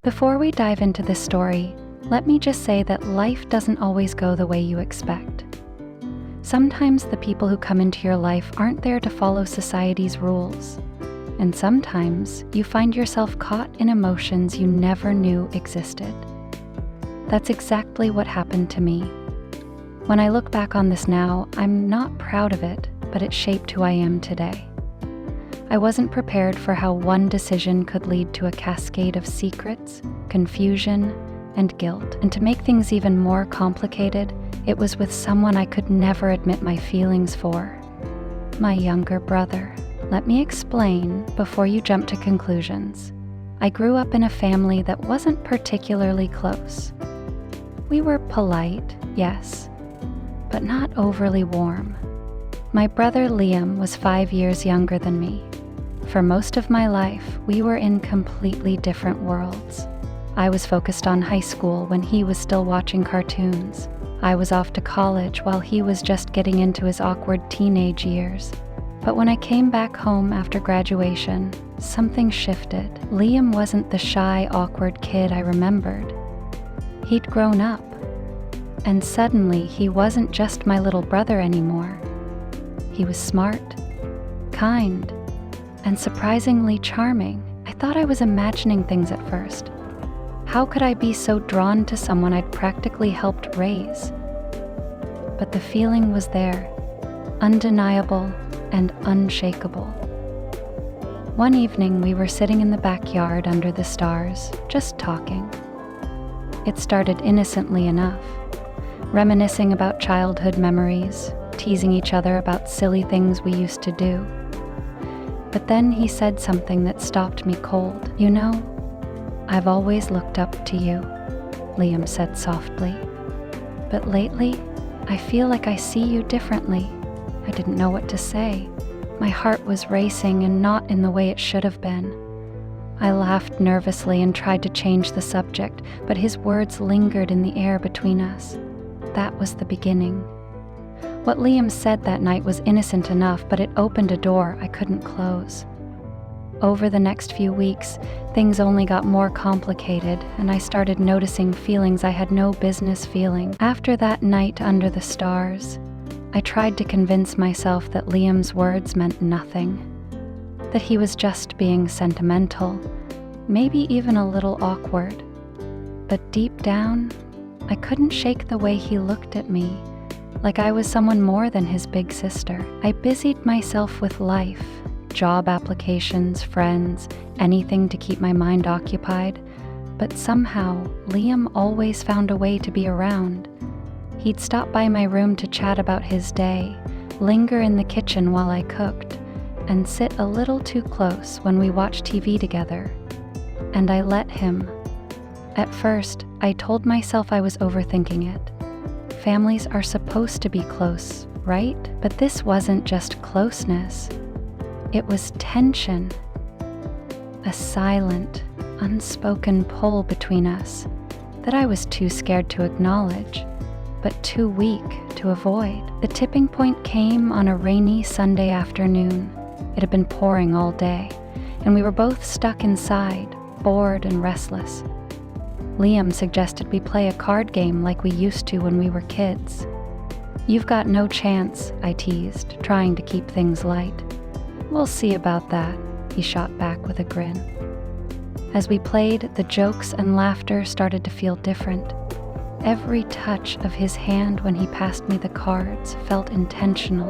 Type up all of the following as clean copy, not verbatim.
Before we dive into this story, let me just say that life doesn't always go the way you expect. Sometimes the people who come into your life aren't there to follow society's rules. And sometimes you find yourself caught in emotions you never knew existed. That's exactly what happened to me. When I look back on this now, I'm not proud of it, but it shaped who I am today. I wasn't prepared for how one decision could lead to a cascade of secrets, confusion, and guilt. And to make things even more complicated, it was with someone I could never admit my feelings for, my younger brother. Let me explain before you jump to conclusions. I grew up in a family that wasn't particularly close. We were polite, yes, but not overly warm. My brother Liam was 5 years younger than me. For most of my life, we were in completely different worlds. I was focused on high school when he was still watching cartoons. I was off to college while he was just getting into his awkward teenage years. But when I came back home after graduation, something shifted. Liam wasn't the shy, awkward kid I remembered. He'd grown up. And suddenly, he wasn't just my little brother anymore. He was smart, kind, and surprisingly charming. I thought I was imagining things at first. How could I be so drawn to someone I'd practically helped raise? But the feeling was there, undeniable and unshakable. One evening, we were sitting in the backyard under the stars, just talking. It started innocently enough, reminiscing about childhood memories, teasing each other about silly things we used to do. But then he said something that stopped me cold. "You know, I've always looked up to you," Liam said softly. "But lately, I feel like I see you differently." I didn't know what to say. My heart was racing and not in the way it should have been. I laughed nervously and tried to change the subject, but his words lingered in the air between us. That was the beginning. What Liam said that night was innocent enough, but it opened a door I couldn't close. Over the next few weeks, things only got more complicated, and I started noticing feelings I had no business feeling. After that night under the stars, I tried to convince myself that Liam's words meant nothing, that he was just being sentimental, maybe even a little awkward. But deep down, I couldn't shake the way he looked at me, like I was someone more than his big sister. I busied myself with life. Job applications, friends, anything to keep my mind occupied, but somehow Liam always found a way to be around. He'd stop by my room to chat about his day, linger in the kitchen while I cooked, and sit a little too close when we watched TV together. And I let him. At first, I told myself I was overthinking it. Families are supposed to be close, right? But this wasn't just closeness. It was tension, a silent, unspoken pull between us that I was too scared to acknowledge, but too weak to avoid. The tipping point came on a rainy Sunday afternoon. It had been pouring all day, and we were both stuck inside, bored and restless. Liam suggested we play a card game like we used to when we were kids. "You've got no chance," I teased, trying to keep things light. "We'll see about that," he shot back with a grin. As we played, the jokes and laughter started to feel different. Every touch of his hand when he passed me the cards felt intentional.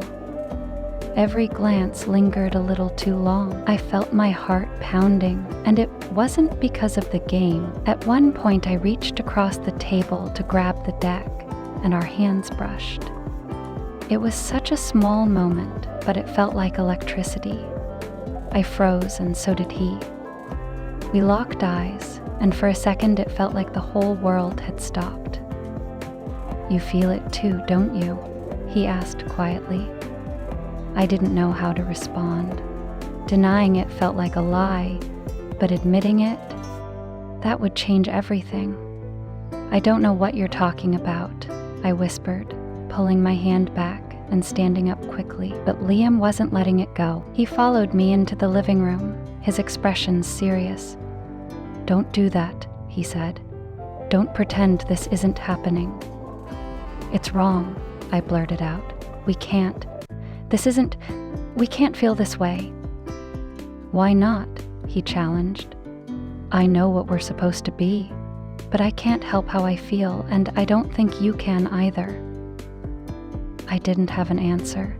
Every glance lingered a little too long. I felt my heart pounding, and it wasn't because of the game. At one point, I reached across the table to grab the deck, and our hands brushed. It was such a small moment, but it felt like electricity. I froze, and so did he. We locked eyes, and for a second it felt like the whole world had stopped. "You feel it too, don't you?" he asked quietly. I didn't know how to respond. Denying it felt like a lie, but admitting it, that would change everything. "I don't know what you're talking about," I whispered, pulling my hand back and standing up quickly. But Liam wasn't letting it go. He followed me into the living room, his expression serious. "Don't do that. he said. "Don't pretend this isn't happening." "It's wrong," I blurted out. We can't feel this way." "Why not?" he challenged. "I know what we're supposed to be, but I can't help how I feel, and I don't think you can either." I didn't have an answer.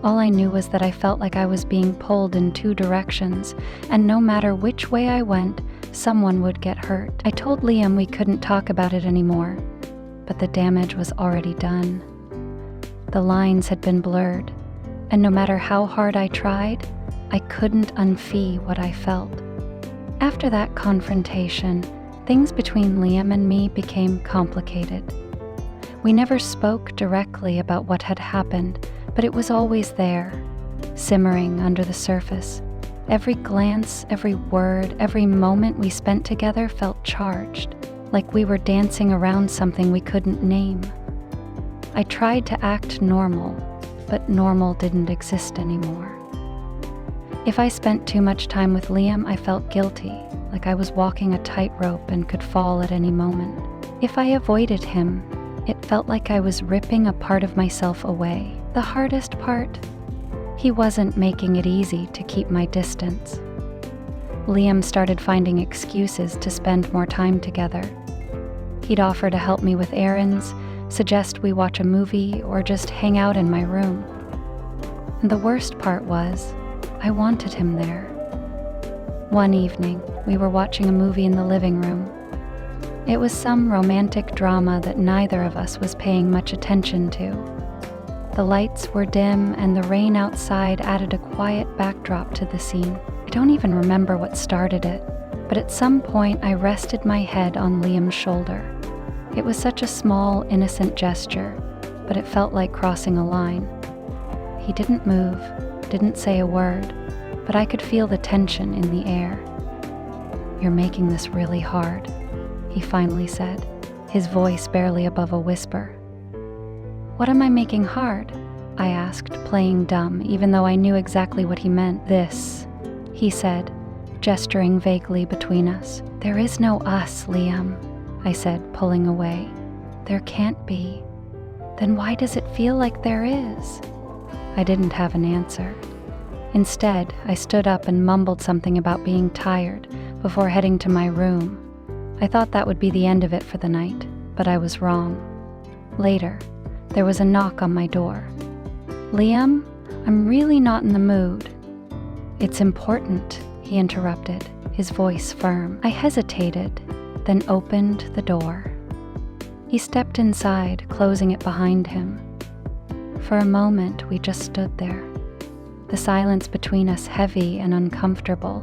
All I knew was that I felt like I was being pulled in two directions, and no matter which way I went, someone would get hurt. I told Liam we couldn't talk about it anymore, but the damage was already done. The lines had been blurred, and no matter how hard I tried, I couldn't unfee what I felt. After that confrontation, things between Liam and me became complicated. We never spoke directly about what had happened, but it was always there, simmering under the surface. Every glance, every word, every moment we spent together felt charged, like we were dancing around something we couldn't name. I tried to act normal, but normal didn't exist anymore. If I spent too much time with Liam, I felt guilty, like I was walking a tightrope and could fall at any moment. If I avoided him, it felt like I was ripping a part of myself away. The hardest part? He wasn't making it easy to keep my distance. Liam started finding excuses to spend more time together. He'd offer to help me with errands, suggest we watch a movie, or just hang out in my room. And the worst part was, I wanted him there. One evening, we were watching a movie in the living room. It was some romantic drama that neither of us was paying much attention to. The lights were dim, and the rain outside added a quiet backdrop to the scene. I don't even remember what started it, but at some point I rested my head on Liam's shoulder. It was such a small, innocent gesture, but it felt like crossing a line. He didn't move, didn't say a word, but I could feel the tension in the air. "You're making this really hard," he finally said, his voice barely above a whisper. "What am I making hard?" I asked, playing dumb, even though I knew exactly what he meant. "This," he said, gesturing vaguely between us. "There is no us, Liam," I said, pulling away. "There can't be. Then why does it feel like there is?" I didn't have an answer. Instead, I stood up and mumbled something about being tired before heading to my room. I thought that would be the end of it for the night, but I was wrong. Later, there was a knock on my door. "Liam, I'm really not in the mood." "It's important," he interrupted, his voice firm. I hesitated, then opened the door. He stepped inside, closing it behind him. For a moment, we just stood there, the silence between us heavy and uncomfortable.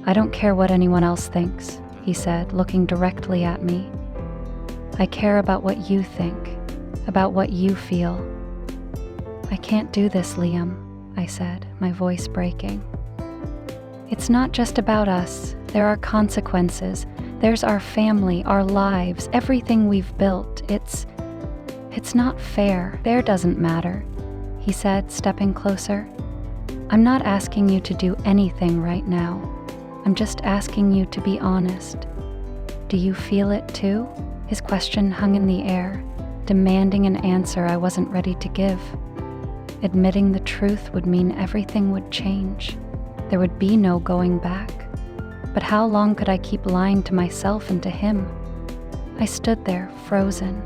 "I don't care what anyone else thinks," he said, looking directly at me. "I care about what you think, about what you feel." "I can't do this, Liam," I said, my voice breaking. "It's not just about us. There are consequences. There's our family, our lives, everything we've built. It's not fair. Fair doesn't matter," he said, stepping closer. "I'm not asking you to do anything right now. I'm just asking you to be honest. Do you feel it too?" His question hung in the air, demanding an answer I wasn't ready to give. Admitting the truth would mean everything would change. There would be no going back. But how long could I keep lying to myself and to him? I stood there, frozen,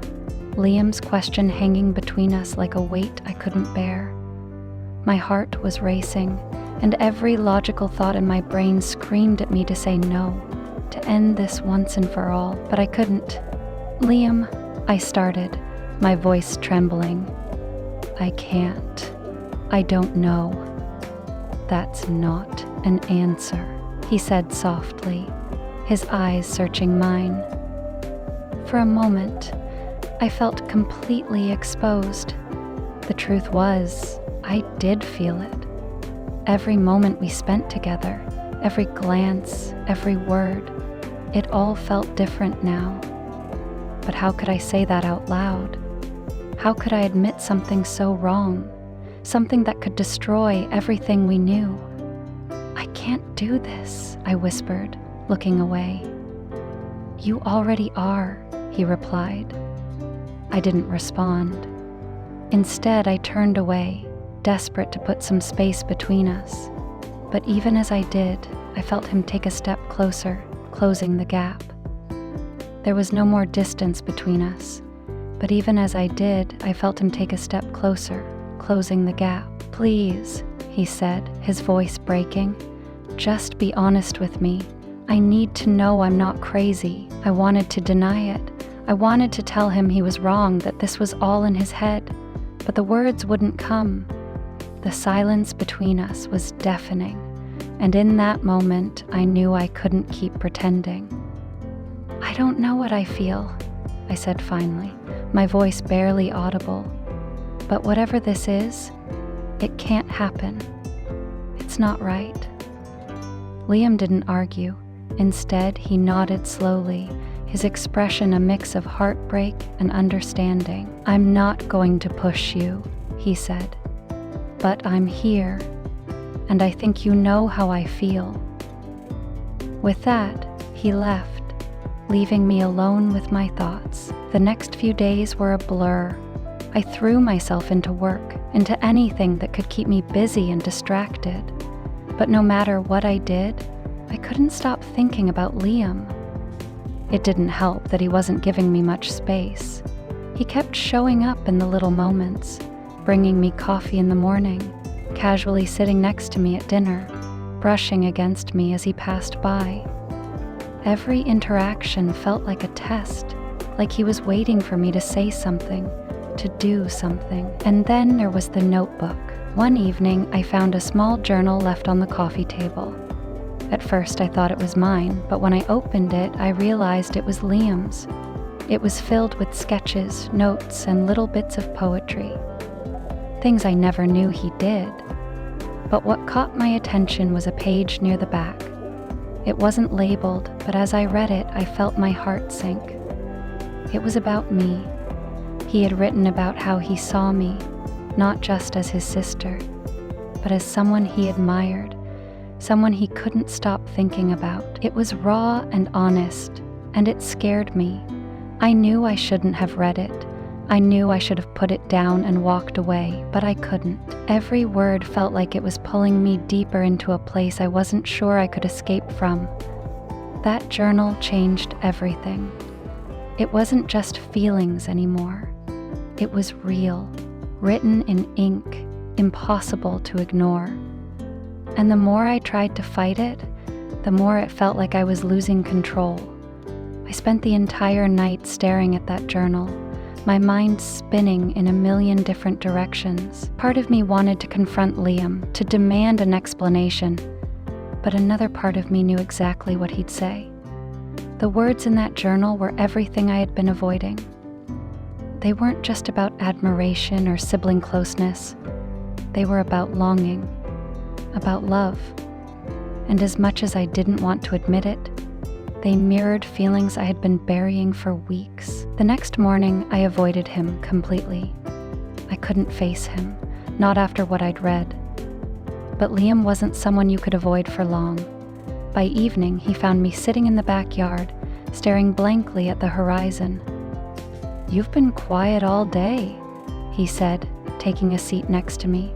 Liam's question hanging between us like a weight I couldn't bear. My heart was racing, and every logical thought in my brain screamed at me to say no, to end this once and for all, but I couldn't. "Liam," I started, my voice trembling. "I can't. I don't know." "That's not an answer," he said softly, his eyes searching mine. For a moment, I felt completely exposed. The truth was, I did feel it. Every moment we spent together, every glance, every word, it all felt different now. But how could I say that out loud? How could I admit something so wrong? Something that could destroy everything we knew? "I can't do this," I whispered, looking away. "You already are," he replied. I didn't respond. Instead, I turned away, desperate to put some space between us. But even as I did, I felt him take a step closer, closing the gap. There was no more distance between us, but even as I did, I felt him take a step closer, closing the gap. "Please," he said, his voice breaking, "just be honest with me. I need to know I'm not crazy." I wanted to deny it. I wanted to tell him he was wrong, that this was all in his head, but the words wouldn't come. The silence between us was deafening, and in that moment, I knew I couldn't keep pretending. "I don't know what I feel," I said finally, my voice barely audible. "But whatever this is, it can't happen. It's not right." Liam didn't argue. Instead, he nodded slowly, his expression a mix of heartbreak and understanding. "I'm not going to push you," he said, "but I'm here, and I think you know how I feel." With that, he left, leaving me alone with my thoughts. The next few days were a blur. I threw myself into work, into anything that could keep me busy and distracted. But no matter what I did, I couldn't stop thinking about Liam. It didn't help that he wasn't giving me much space. He kept showing up in the little moments, bringing me coffee in the morning, casually sitting next to me at dinner, brushing against me as he passed by. Every interaction felt like a test, like he was waiting for me to say something, to do something. And then there was the notebook. One evening, I found a small journal left on the coffee table. At first, I thought it was mine, but when I opened it, I realized it was Liam's. It was filled with sketches, notes, and little bits of poetry. Things I never knew he did. But what caught my attention was a page near the back. It wasn't labeled, but as I read it, I felt my heart sink. It was about me. He had written about how he saw me, not just as his sister, but as someone he admired, someone he couldn't stop thinking about. It was raw and honest, and it scared me. I knew I shouldn't have read it. I knew I should have put it down and walked away, but I couldn't. Every word felt like it was pulling me deeper into a place I wasn't sure I could escape from. That journal changed everything. It wasn't just feelings anymore. It was real, written in ink, impossible to ignore. And the more I tried to fight it, the more it felt like I was losing control. I spent the entire night staring at that journal, my mind spinning in a million different directions. Part of me wanted to confront Liam, to demand an explanation, but another part of me knew exactly what he'd say. The words in that journal were everything I had been avoiding. They weren't just about admiration or sibling closeness. They were about longing, about love. And as much as I didn't want to admit it, they mirrored feelings I had been burying for weeks. The next morning, I avoided him completely. I couldn't face him, not after what I'd read. But Liam wasn't someone you could avoid for long. By evening, he found me sitting in the backyard, staring blankly at the horizon. "You've been quiet all day," he said, taking a seat next to me.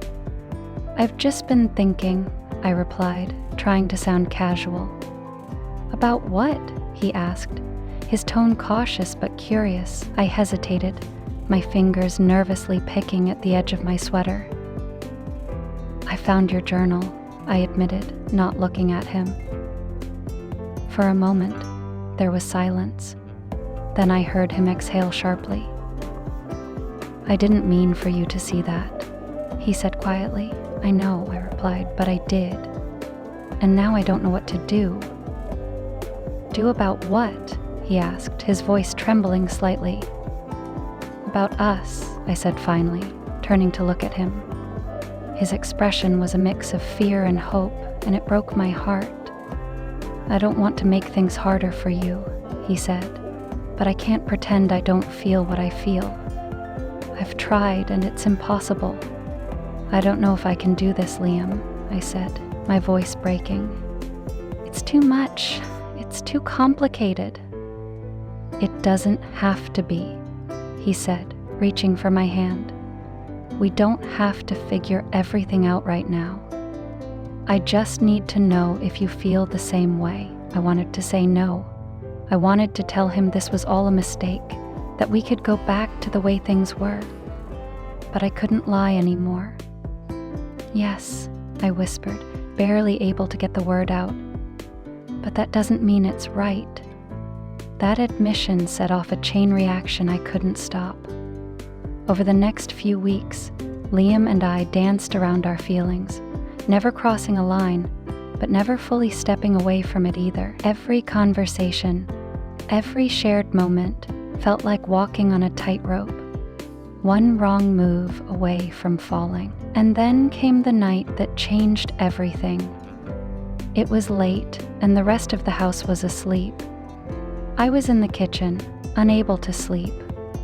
"I've just been thinking," I replied, trying to sound casual. "About what?" he asked, his tone cautious but curious. I hesitated, my fingers nervously picking at the edge of my sweater. "I found your journal," I admitted, not looking at him. For a moment, there was silence. Then I heard him exhale sharply. "I didn't mean for you to see that," he said quietly. "I know," I replied, "but I did. And now I don't know what to do." "Do about what?" he asked, his voice trembling slightly. "About us," I said finally, turning to look at him. His expression was a mix of fear and hope, and it broke my heart. "I don't want to make things harder for you," he said, "but I can't pretend I don't feel what I feel. I've tried, and it's impossible. I don't know if I can do this, Liam," I said, my voice breaking. "It's too much. It's too complicated." "It doesn't have to be," he said, reaching for my hand. "We don't have to figure everything out right now. I just need to know if you feel the same way." I wanted to say no. I wanted to tell him this was all a mistake, that we could go back to the way things were. But I couldn't lie anymore. "Yes," I whispered, barely able to get the word out. "But that doesn't mean it's right." That admission set off a chain reaction I couldn't stop. Over the next few weeks, Liam and I danced around our feelings, never crossing a line, but never fully stepping away from it either. Every conversation, every shared moment felt like walking on a tightrope, one wrong move away from falling. And then came the night that changed everything. It was late, and the rest of the house was asleep. I was in the kitchen, unable to sleep,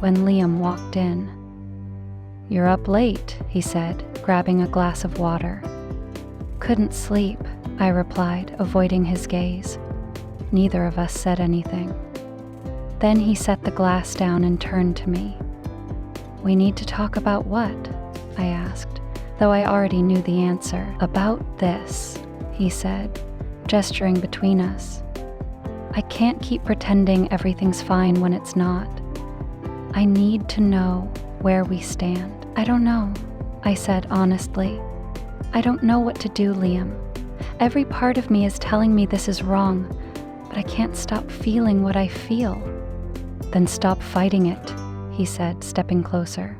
when Liam walked in. "You're up late," he said, grabbing a glass of water. "Couldn't sleep," I replied, avoiding his gaze. Neither of us said anything. Then he set the glass down and turned to me. "We need to talk about what?" I asked, though I already knew the answer. "About this," he said, gesturing between us. "I can't keep pretending everything's fine when it's not. I need to know where we stand." "I don't know," I said honestly. "I don't know what to do, Liam. Every part of me is telling me this is wrong, but I can't stop feeling what I feel." "Then stop fighting it," he said, stepping closer.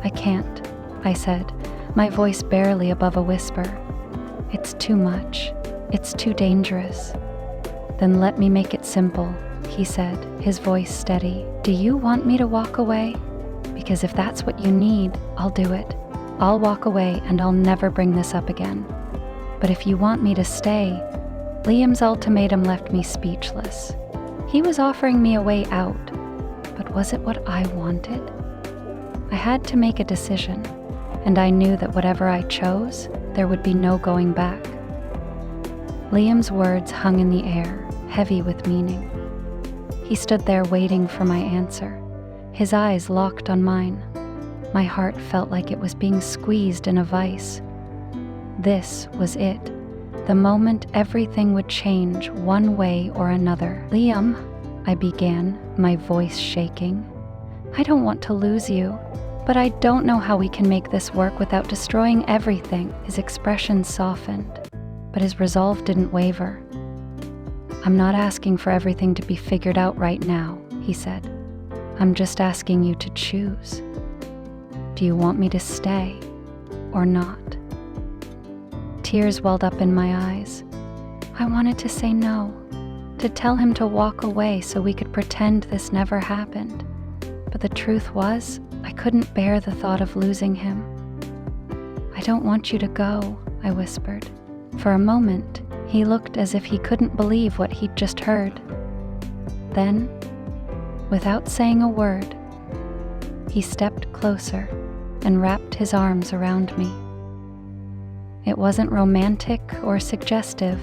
"I can't," I said, my voice barely above a whisper. "It's too much. It's too dangerous." "Then let me make it simple," he said, his voice steady. "Do you want me to walk away? Because if that's what you need, I'll do it. I'll walk away and I'll never bring this up again. But if you want me to stay..." Liam's ultimatum left me speechless. He was offering me a way out, but was it what I wanted? I had to make a decision, and I knew that whatever I chose, there would be no going back. Liam's words hung in the air, heavy with meaning. He stood there waiting for my answer, his eyes locked on mine. My heart felt like it was being squeezed in a vice. This was it, the moment everything would change one way or another. "Liam," I began, my voice shaking. "I don't want to lose you, but I don't know how we can make this work without destroying everything." His expression softened, but his resolve didn't waver. "I'm not asking for everything to be figured out right now," he said. "I'm just asking you to choose. Do you want me to stay or not?" Tears welled up in my eyes. I wanted to say no, to tell him to walk away so we could pretend this never happened. But the truth was, I couldn't bear the thought of losing him. "I don't want you to go," I whispered. For a moment, he looked as if he couldn't believe what he'd just heard. Then, without saying a word, he stepped closer and wrapped his arms around me. It wasn't romantic or suggestive.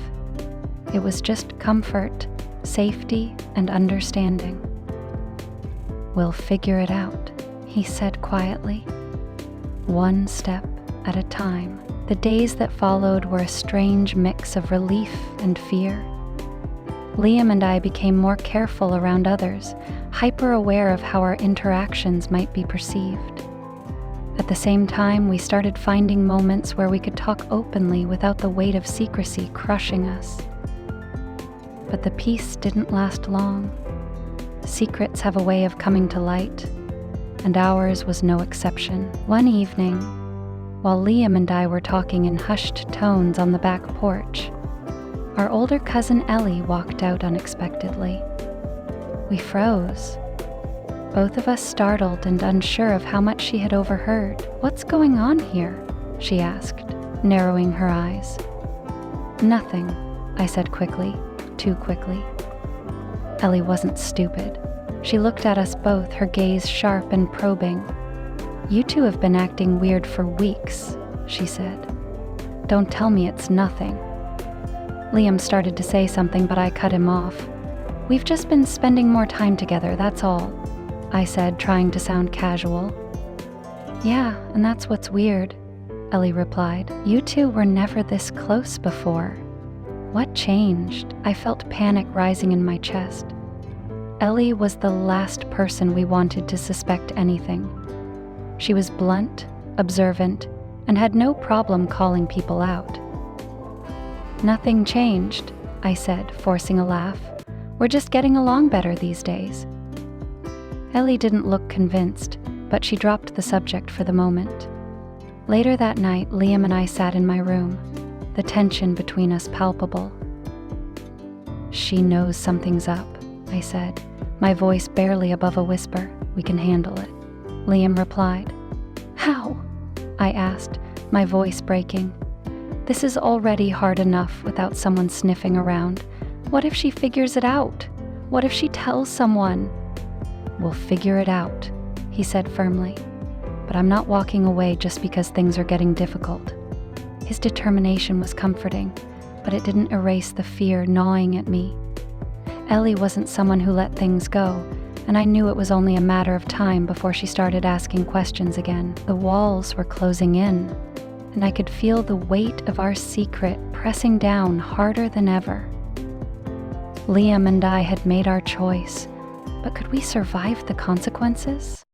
It was just comfort, safety, and understanding. "We'll figure it out," he said quietly. One step at a time. The days that followed were a strange mix of relief and fear. Liam and I became more careful around others, hyper-aware of how our interactions might be perceived. At the same time, we started finding moments where we could talk openly without the weight of secrecy crushing us. But the peace didn't last long. Secrets have a way of coming to light, and ours was no exception. One evening, while Liam and I were talking in hushed tones on the back porch, our older cousin Ellie walked out unexpectedly. We froze, both of us startled and unsure of how much she had overheard. "What's going on here?" she asked, narrowing her eyes. "Nothing," I said quickly, too quickly. Ellie wasn't stupid. She looked at us both, her gaze sharp and probing. "You two have been acting weird for weeks," she said. "Don't tell me it's nothing." Liam started to say something, but I cut him off. We've just been spending more time together, that's all, I said, trying to sound casual. Yeah, and that's what's weird, Ellie replied. You two were never this close before. What changed? I felt panic rising in my chest. Ellie was the last person we wanted to suspect anything. She was blunt, observant, and had no problem calling people out. Nothing changed, I said, forcing a laugh. We're just getting along better these days. Ellie didn't look convinced, but she dropped the subject for the moment. Later that night, Liam and I sat in my room, the tension between us palpable. She knows something's up, I said, my voice barely above a whisper. We can handle it. Liam replied. How? I asked, my voice breaking. This is already hard enough without someone sniffing around. What if she figures it out? What if she tells someone? We'll figure it out, he said firmly. But I'm not walking away just because things are getting difficult. His determination was comforting, but it didn't erase the fear gnawing at me. Ellie wasn't someone who let things go, and I knew it was only a matter of time before she started asking questions again. The walls were closing in, and I could feel the weight of our secret pressing down harder than ever. Liam and I had made our choice, but could we survive the consequences?